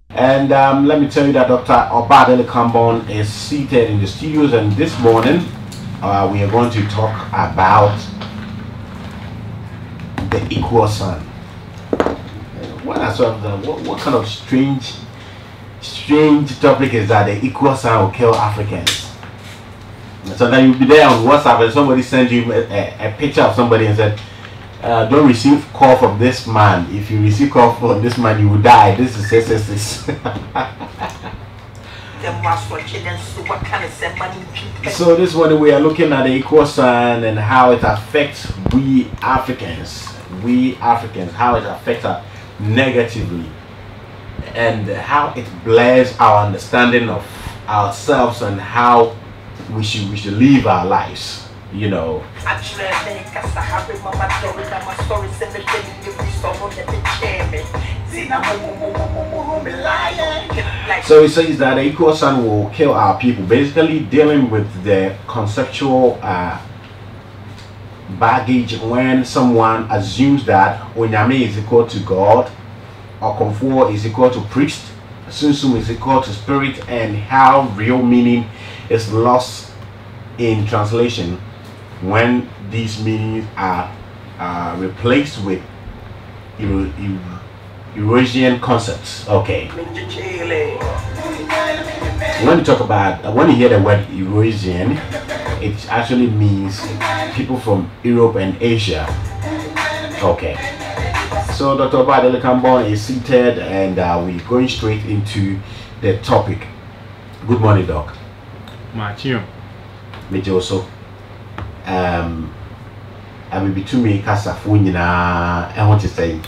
And let me tell you that Dr. Obadele Kambon is seated in the studios, and this morning we are going to talk about the equal sun. What kind of strange topic is that? The equal sun will kill Africans. So then you'll be there on WhatsApp and somebody sends you a picture of somebody and said, don't receive call from this man. If you receive call from this man, you will die. This is this. So this one we are looking at the equal sign and how it affects we Africans. How it affects us negatively, and how it blurs our understanding of ourselves and how we should live our lives. You know. So it says that the equal sun will kill our people, basically dealing with the conceptual baggage when someone assumes that Onyame is equal to God, or Komfo is equal to priest, Sunsum is equal to spirit, and how real meaning is lost in translation when these meanings are replaced with Eurasian concepts. Okay. When you hear the word Eurasian, it actually means people from Europe and Asia. Okay. So Dr. Obadele Kambon is seated, and we're going straight into the topic. Good morning, Doc. Matthew. Me also. I will be to me Casafuna. I want to say.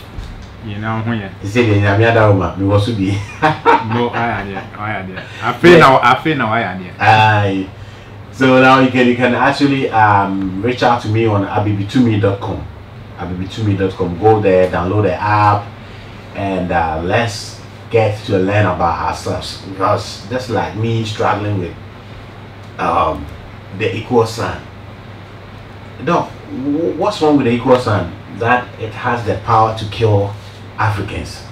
You know when you say the Yamiada, we was to be. No, I feel now. So now you can actually reach out to me on abbey2me.com. abbey2me.com. Go there, download the app, and let's get to learn about ourselves, because just like me struggling with the equal sign. Doc, what's wrong with the equal sign that it has the power to kill Africans?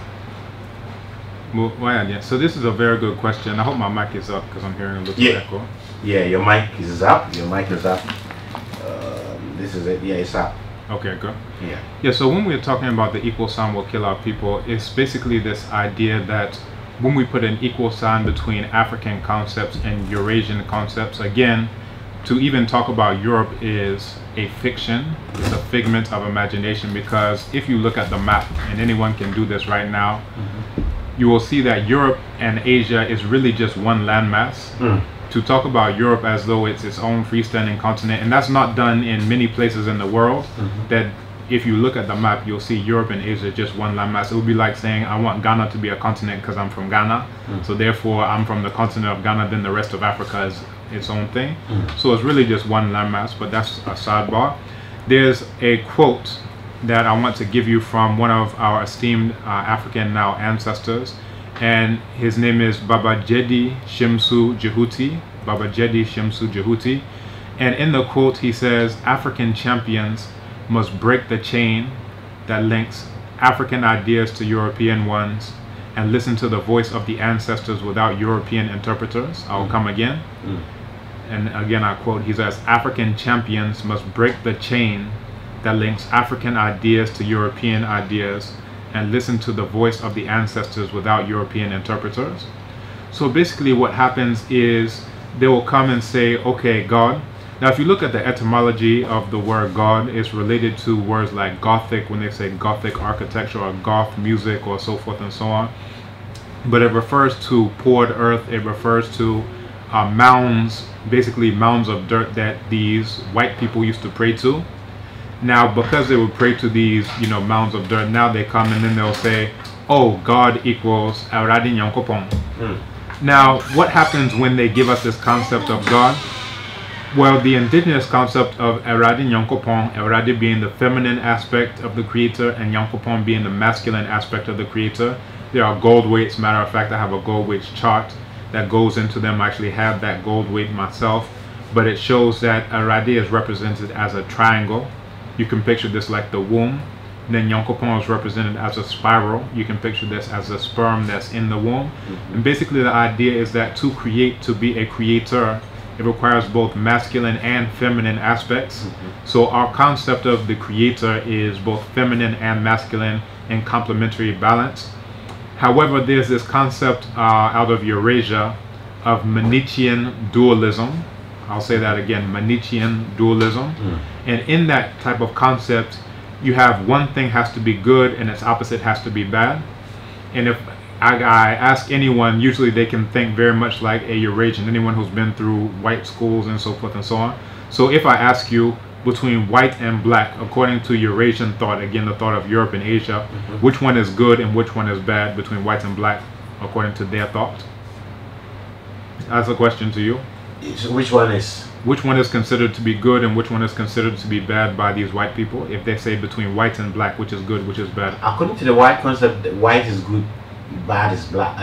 So this is a very good question. I hope my mic is up because I'm hearing a little echo. Yeah, your mic is up. This is it. Yeah, it's up. Okay, good. Yeah. So when we're talking about the equal sign will kill our people, it's basically this idea that when we put an equal sign between African concepts and Eurasian concepts, again, to even talk about Europe is a fiction. It's a figment of imagination, because if you look at the map, and anyone can do this right now, you will see that Europe and Asia is really just one landmass. To talk about Europe as though it's its own freestanding continent, and that's not done in many places in the world, that if you look at the map, you'll see Europe and Asia just one landmass. It would be like saying, I want Ghana to be a continent because I'm from Ghana, so therefore I'm from the continent of Ghana, then the rest of Africa is its own thing. So it's really just one landmass, but that's a sidebar. There's a quote that I want to give you from one of our esteemed African now ancestors, and his name is Baba Jedi Shemsu Jehuti. And in the quote he says, African champions must break the chain that links African ideas to European ones and listen to the voice of the ancestors without European interpreters. I'll come again. And again I quote, he says, African champions must break the chain that links African ideas to European ideas and listen to the voice of the ancestors without European interpreters. So basically what happens is they will come and say, okay, God. Now if you look at the etymology of the word God, it's related to words like Gothic, when they say Gothic architecture or Goth music or so forth and so on. But it refers to poured earth, it refers to mounds, basically mounds of dirt that these white people used to pray to. Now, because they would pray to these, mounds of dirt, now they come and then they'll say, oh, God equals Awurade Nyankopɔn. Now, what happens when they give us this concept of God? Well, the indigenous concept of Awurade Nyankopɔn, Awurade being the feminine aspect of the creator and Nyankopɔn being the masculine aspect of the creator. There are gold weights. Matter of fact, I have a gold weights chart that goes into them. I actually have that gold weight myself. But it shows that Awurade is represented as a triangle. You can picture this like the womb. Then Yonkopon is represented as a spiral. You can picture this as a sperm that's in the womb. And basically the idea is that to create, to be a creator, it requires both masculine and feminine aspects. So our concept of the creator is both feminine and masculine in complementary balance. However, there's this concept out of Eurasia of Manichean dualism. I'll say that again, Manichean dualism. And in that type of concept, you have one thing has to be good and its opposite has to be bad. And if I ask anyone, usually they can think very much like a Eurasian, anyone who's been through white schools and so forth and so on. So if I ask you between white and black, according to Eurasian thought, again the thought of Europe and Asia, which one is good and which one is bad between white and black, according to their thought? That's a question to you. Which one is? Which one is considered to be good and which one is considered to be bad by these white people? If they say between white and black, which is good, which is bad? According to the white concept, white is good, bad is black,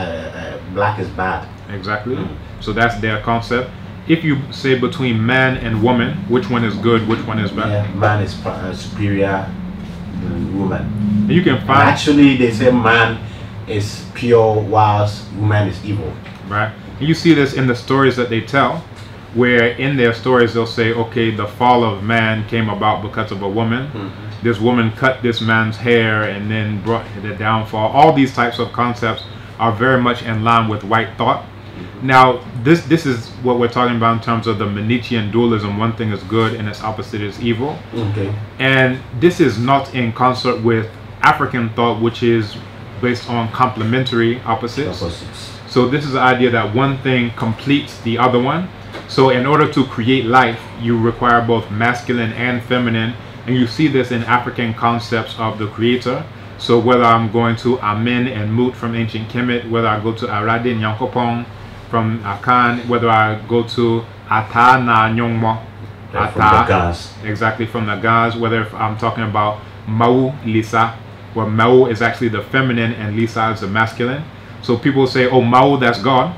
black is bad. Exactly. So that's their concept. If you say between man and woman, which one is good, which one is bad? Yeah, man is superior than woman. And you can find actually they say man is pure whilst woman is evil. Right. And you see this in the stories that they tell, where in their stories they'll say, okay, the fall of man came about because of a woman. This woman cut this man's hair and then brought the downfall. All these types of concepts are very much in line with white thought. Now, this is what we're talking about in terms of the Manichean dualism. One thing is good and its opposite is evil. And this is not in concert with African thought, which is based on complementary opposites. So this is the idea that one thing completes the other one. So in order to create life, you require both masculine and feminine. And you see this in African concepts of the creator. So whether I'm going to Amen and Mut from ancient Kemet, whether I go to Arade Nyankopong from Akan, whether I go to Ata na Nyongmo, Ata, exactly from the Gaz, whether if I'm talking about Mau Lisa, where Mau is actually the feminine and Lisa is the masculine. So people say, oh, Mau, that's God.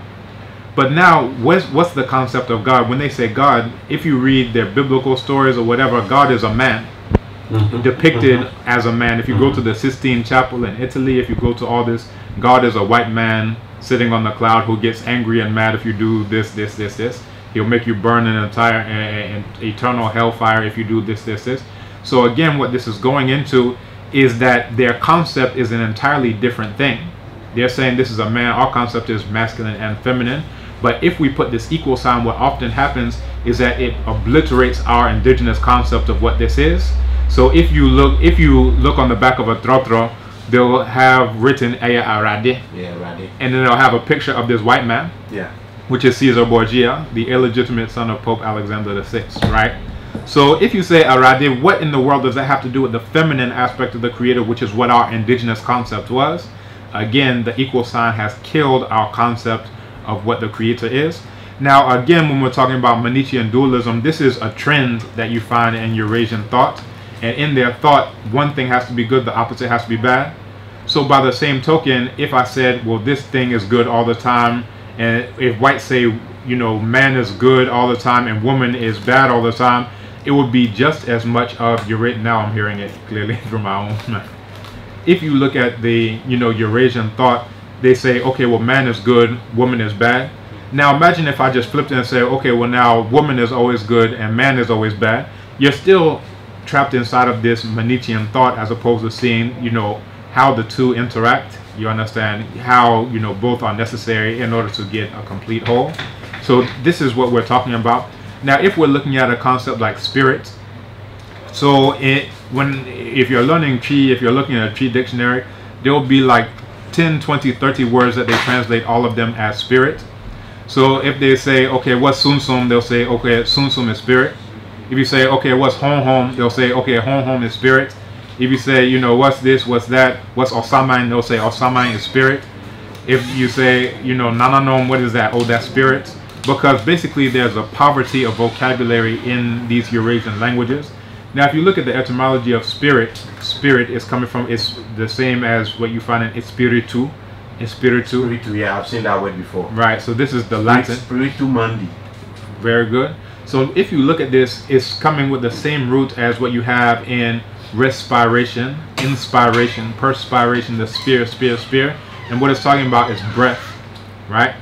But now, what's the concept of God? When they say God, if you read their biblical stories or whatever, God is a man, depicted as a man. If you go to the Sistine Chapel in Italy, if you go to all this, God is a white man sitting on the cloud who gets angry and mad if you do this. He'll make you burn an entire eternal hellfire if you do this. So again, what this is going into is that their concept is an entirely different thing. They're saying this is a man, our concept is masculine and feminine. But if we put this equal sign, what often happens is that it obliterates our indigenous concept of what this is. So if you look on the back of a trotro, they'll have written Aya Arade. And then they'll have a picture of this white man, which is Caesar Borgia, the illegitimate son of Pope Alexander VI, right? So if you say Arade, what in the world does that have to do with the feminine aspect of the creator, which is what our indigenous concept was? Again, the equal sign has killed our concept of what the creator is. Now, again, when we're talking about Manichean dualism, this is a trend that you find in Eurasian thought. And in their thought, one thing has to be good, the opposite has to be bad. So by the same token, if I said, well, this thing is good all the time, and if whites say, you know, man is good all the time and woman is bad all the time, it would be just as much of Eurasian. Now I'm hearing it clearly from my own mouth. If you look at the, you know, Eurasian thought, they say, okay, well, man is good, woman is bad. Now imagine if I just flipped it and say, okay, well, now woman is always good and man is always bad. You're still trapped inside of this Manichean thought, as opposed to seeing, you know, how the two interact. You understand how, you know, both are necessary in order to get a complete whole. So this is what we're talking about. Now, if we're looking at a concept like spirit, so if you're learning Chi, if you're looking at a Chi dictionary, there will be like 10, 20, 30 words that they translate all of them as spirit. So if they say, okay, what's sunsum, they'll say, okay, sunsum is spirit. If you say, okay, what's hom, they'll say, okay, hom is spirit. If you say, you know, what's this, what's that, what's osamain, they'll say osamain is spirit. If you say, you know, nananom, what is that? Oh, that's spirit. Because basically there's a poverty of vocabulary in these Eurasian languages. Now, if you look at the etymology of spirit, spirit is coming from, it's the same as what you find in espiritu. Espiritu, yeah, I've seen that word before. Right, so this is the Latin. Spiritu Mundi. Very good. So if you look at this, it's coming with the same root as what you have in respiration, inspiration, perspiration, the spear. And what it's talking about is breath, right?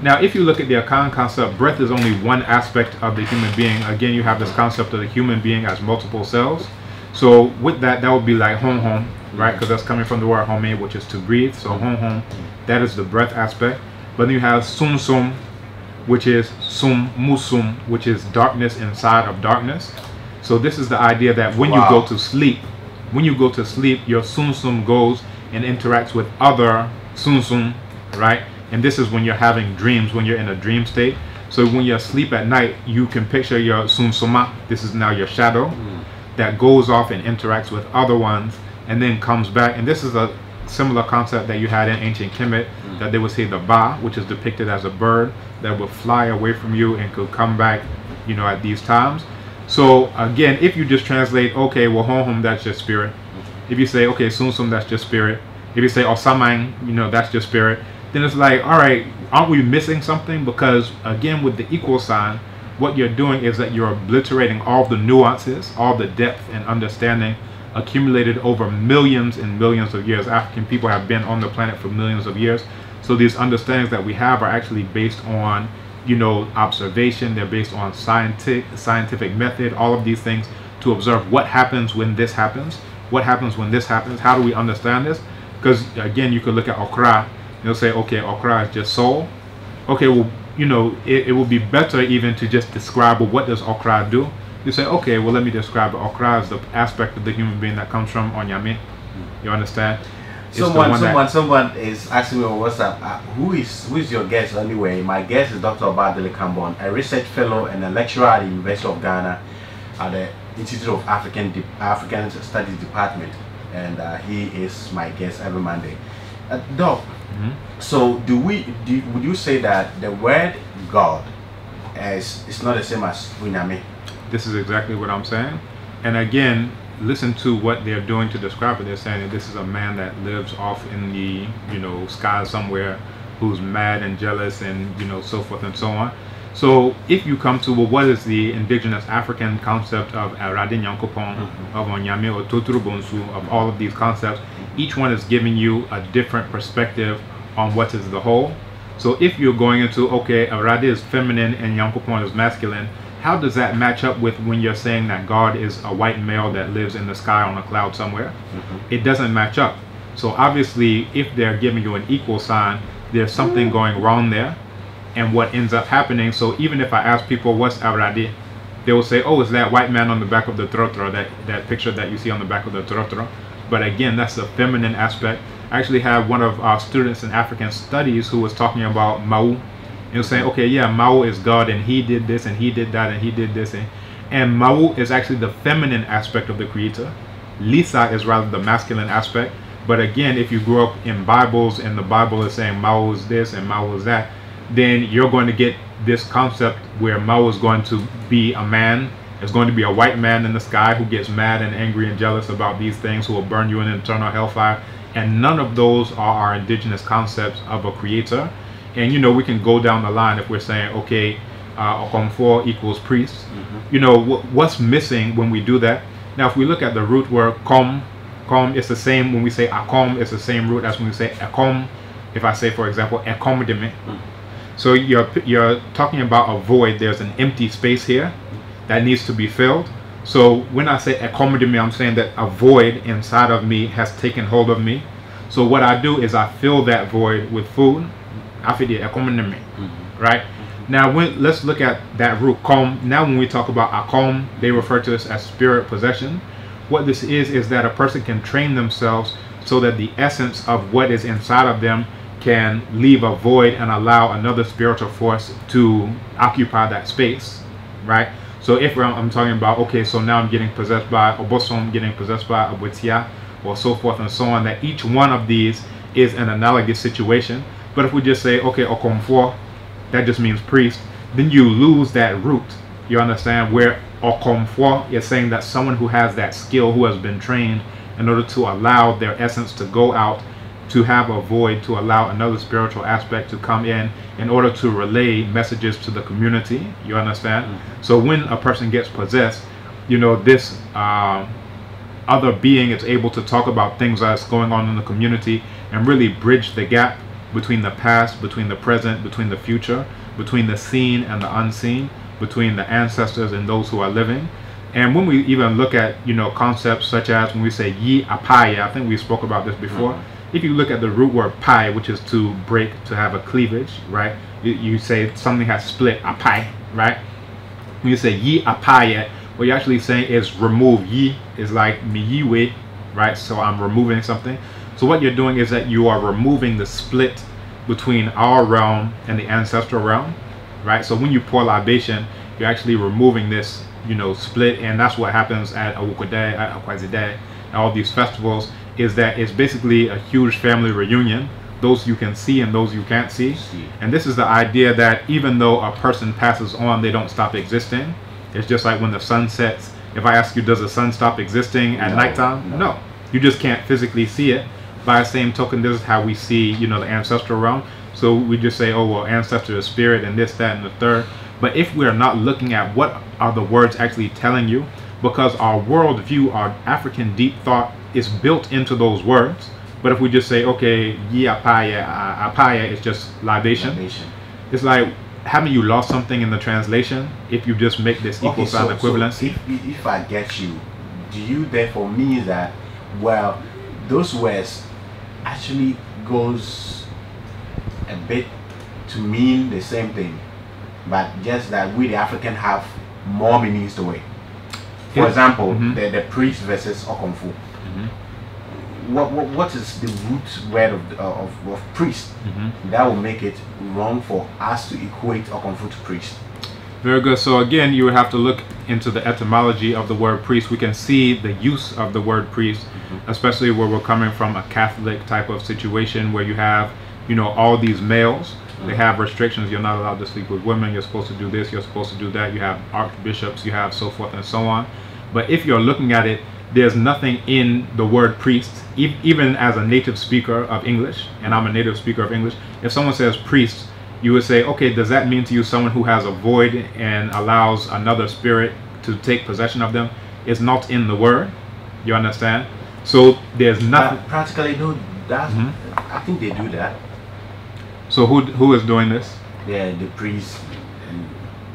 Now, if you look at the Akan concept, breath is only one aspect of the human being. Again, you have this concept of the human being as multiple cells. So with that, that would be like hom, right? Because that's coming from the word home, which is to breathe. So hom, that is the breath aspect. But then you have sum, which is musum, which is darkness inside of darkness. So this is the idea that when you go to sleep, your sum goes and interacts with other sum, right? And this is when you're having dreams, when you're in a dream state. So when you're asleep at night, you can picture your suma. This is now your shadow that goes off and interacts with other ones and then comes back. And this is a similar concept that you had in ancient Kemet, that they would say the ba, which is depicted as a bird that would fly away from you and could come back, you know, at these times. So again, if you just translate, okay, well, hom, that's just spirit. If you say, okay, sum, that's just spirit. If you say osamang, you know, that's just spirit. Then it's like, all right, aren't we missing something? Because again, with the equal sign, what you're doing is that you're obliterating all the nuances, all the depth and understanding accumulated over millions and millions of years. African people have been on the planet for millions of years. So these understandings that we have are actually based on, you know, observation. They're based on scientific method, all of these things to observe what happens when this happens, what happens when this happens, how do we understand this? Because again, you could look at Okra, you'll say, okay, Okra is just soul. Okay, well, you know, it would be better even to just describe, well, what does Okra do? You say, okay, well, let me describe it. Okra is the aspect of the human being that comes from Onyame. You understand? Someone is asking me on WhatsApp, who is your guest anyway? My guest is Dr. Obadele Kambon, a research fellow and a lecturer at the University of Ghana at the Institute of African Studies Department, and he is my guest every Monday. Doc, so would you say that the word God is not the same as Unyame? This is exactly what I'm saying. And again, listen to what they're doing to describe it. They're saying that this is a man that lives off in the, you know, sky somewhere, who's mad and jealous and, you know, so forth and so on. So if you come to, well, what is the indigenous African concept of Radin Yankopon, of Onyame or Totoro Bonsu, of all of these concepts, each one is giving you a different perspective on what is the whole. So if you're going into, okay, Radin is feminine and Yankopon is masculine, how does that match up with when you're saying that God is a white male that lives in the sky on a cloud somewhere? It doesn't match up. So obviously, if they're giving you an equal sign, there's something going wrong there. And what ends up happening, so even if I ask people, what's Aradi? They will say, oh, it's that white man on the back of the trotro, that picture that you see on the back of the trotro. But again, that's the feminine aspect. I actually have one of our students in African studies who was talking about Mau. He was saying, okay, yeah, Mau is God, and he did this, and he did that, and he did this. And Mau is actually the feminine aspect of the creator. Lisa is rather the masculine aspect. But again, if you grew up in Bibles, and the Bible is saying Mau is this, and Mau is that, then you're going to get this concept where Mau is going to be a man. It's going to be a white man in the sky who gets mad and angry and jealous about these things, who will burn you in eternal hellfire. And none of those are our indigenous concepts of a creator. And, you know, we can go down the line if we're saying, okay, Okomfo equals priest. You know, what's missing when we do that? Now, if we look at the root word kom is the same when we say akom, it's the same root as when we say akom. If I say, for example, akomdeme. So you're talking about a void. There's an empty space here that needs to be filled. So when I say akomdeme, I'm saying that a void inside of me has taken hold of me. So what I do is I fill that void with food. Right? Now let's look at that root kom. Now when we talk about akom, they refer to this as spirit possession. What this is that a person can train themselves so that the essence of what is inside of them can leave a void and allow another spiritual force to occupy that space, right? So if I'm talking about, okay, so now I'm getting possessed by Obosom, getting possessed by Abotia, or so forth and so on, that each one of these is an analogous situation. But if we just say, okay, Okomfo, that just means priest, then you lose that root. You understand? Where Okomfo is saying that someone who has that skill, who has been trained in order to allow their essence to go out, to have a void, to allow another spiritual aspect to come in order to relay messages to the community. You understand? So when a person gets possessed, you know, this other being is able to talk about things that's going on in the community and really bridge the gap between the past, between the present, between the future, between the seen and the unseen, between the ancestors and those who are living. And when we even look at, you know, concepts such as when we say yi apaya, I think we spoke about this before. If you look at the root word pai, which is to break, to have a cleavage, right? You say something has split, apai, right? When you say yi apaya, what you're actually saying is remove. Yi is like miyiwe, right? So I'm removing something. So what you're doing is that you are removing the split between our realm and the ancestral realm, right? So when you pour libation, you're actually removing this, you know, split, and that's what happens at Awukode, at Akwazide, all these festivals, is that it's basically a huge family reunion, those you can see and those you can't see. And this is the idea that even though a person passes on, they don't stop existing. It's just like when the sun sets. If I ask you, does the sun stop existing at nighttime? No. You just can't physically see it. By the same token, this is how we see, you know, the ancestral realm. So we just say, oh, well, ancestor is spirit and this, that, and the third. But if we're not looking at what are the words actually telling you, because our worldview, our African deep thought is built into those words. But if we just say, okay, yi apaya, apaya is just libation. It's like, haven't you lost something in the translation if you just make this equal sign equivalency? So if I get you, do you therefore mean that, well, those words actually goes a bit to mean the same thing, but just that we the African have more meanings to it? For example, the priest versus Okomfu. What is the root word of priest that will make it wrong for us to equate Okomfu to priest? Very good. So again, you would have to look into the etymology of the word priest. We can see the use of the word priest, especially where we're coming from a Catholic type of situation where you have, you know, all these males. They have restrictions. You're not allowed to sleep with women. You're supposed to do this. You're supposed to do that. You have archbishops. You have so forth and so on. But if you're looking at it, there's nothing in the word priest, even as a native speaker of English, and I'm a native speaker of English. If someone says priest, you would say, okay, does that mean to you someone who has a void and allows another spirit to take possession of them? It's not in the word. You understand? So there's nothing. Practically, no. That's. I think they do that. So who is doing this? Yeah, the priests. And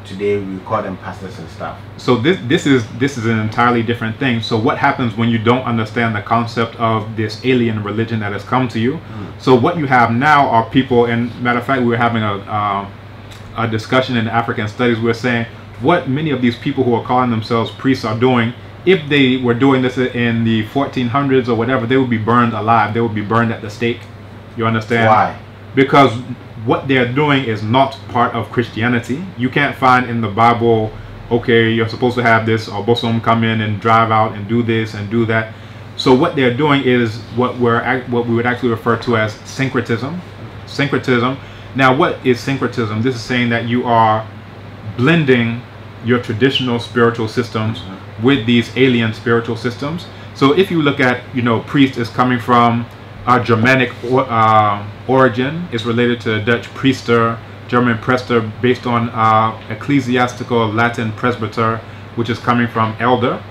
today we call them pastors and stuff. So this is an entirely different thing. So what happens when you don't understand the concept of this alien religion that has come to you? So what you have now are people, and matter of fact, we were having a discussion in African studies. We were saying what many of these people who are calling themselves priests are doing. If they were doing this in the 1400s or whatever, they would be burned alive. They would be burned at the stake. You understand? Why? Because what they're doing is not part of Christianity. You can't find in the Bible, okay, you're supposed to have this or bosom come in and drive out and do this and do that. So what they're doing is what we would actually refer to as syncretism. Syncretism. Now, what is syncretism? This is saying that you are blending your traditional spiritual systems with these alien spiritual systems. So if you look at, you know, priest is coming from a Germanic origin. It's related to Dutch priester, German prester, based on ecclesiastical Latin presbyter, which is coming from elder.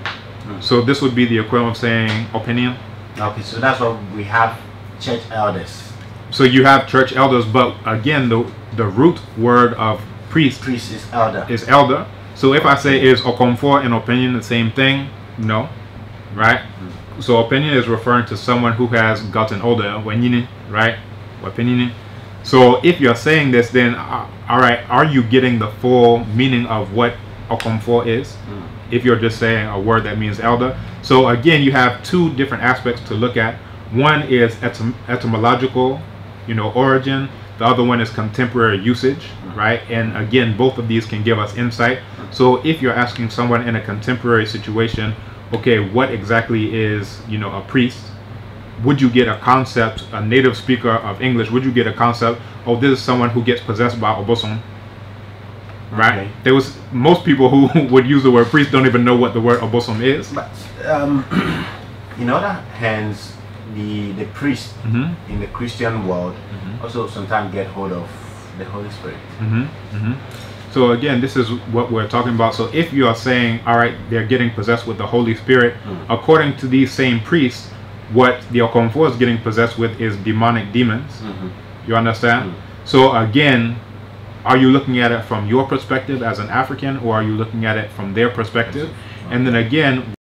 So this would be the equivalent of saying opinion. Okay, so that's what we have, church elders. So you have church elders, but again, the root word of priest is elder. Is elder. So if I say is okomfor and opinion the same thing? No, right? So opinion is referring to someone who has gotten older, right? Opinion. So if you're saying this, then all right, are you getting the full meaning of what okomfor is? If you're just saying a word that means elder. So again, you have two different aspects to look at. One is etymological, you know, origin. The other one is contemporary usage, right? And again, both of these can give us insight. So if you're asking someone in a contemporary situation, okay, what exactly is, you know, a priest? Would you get a concept, a native speaker of English, would you get a concept, oh, this is someone who gets possessed by obosom, right? Okay. There was, most people who would use the word priest don't even know what the word obosom is. But in other hands, the priest in the Christian world also sometimes get hold of the Holy Spirit. So again, this is what we're talking about. So if you are saying, all right, they're getting possessed with the Holy Spirit, according to these same priests, what the Okomfo is getting possessed with is demonic demons. You understand? So again, are you looking at it from your perspective as an African, or are you looking at it from their perspective? And then again,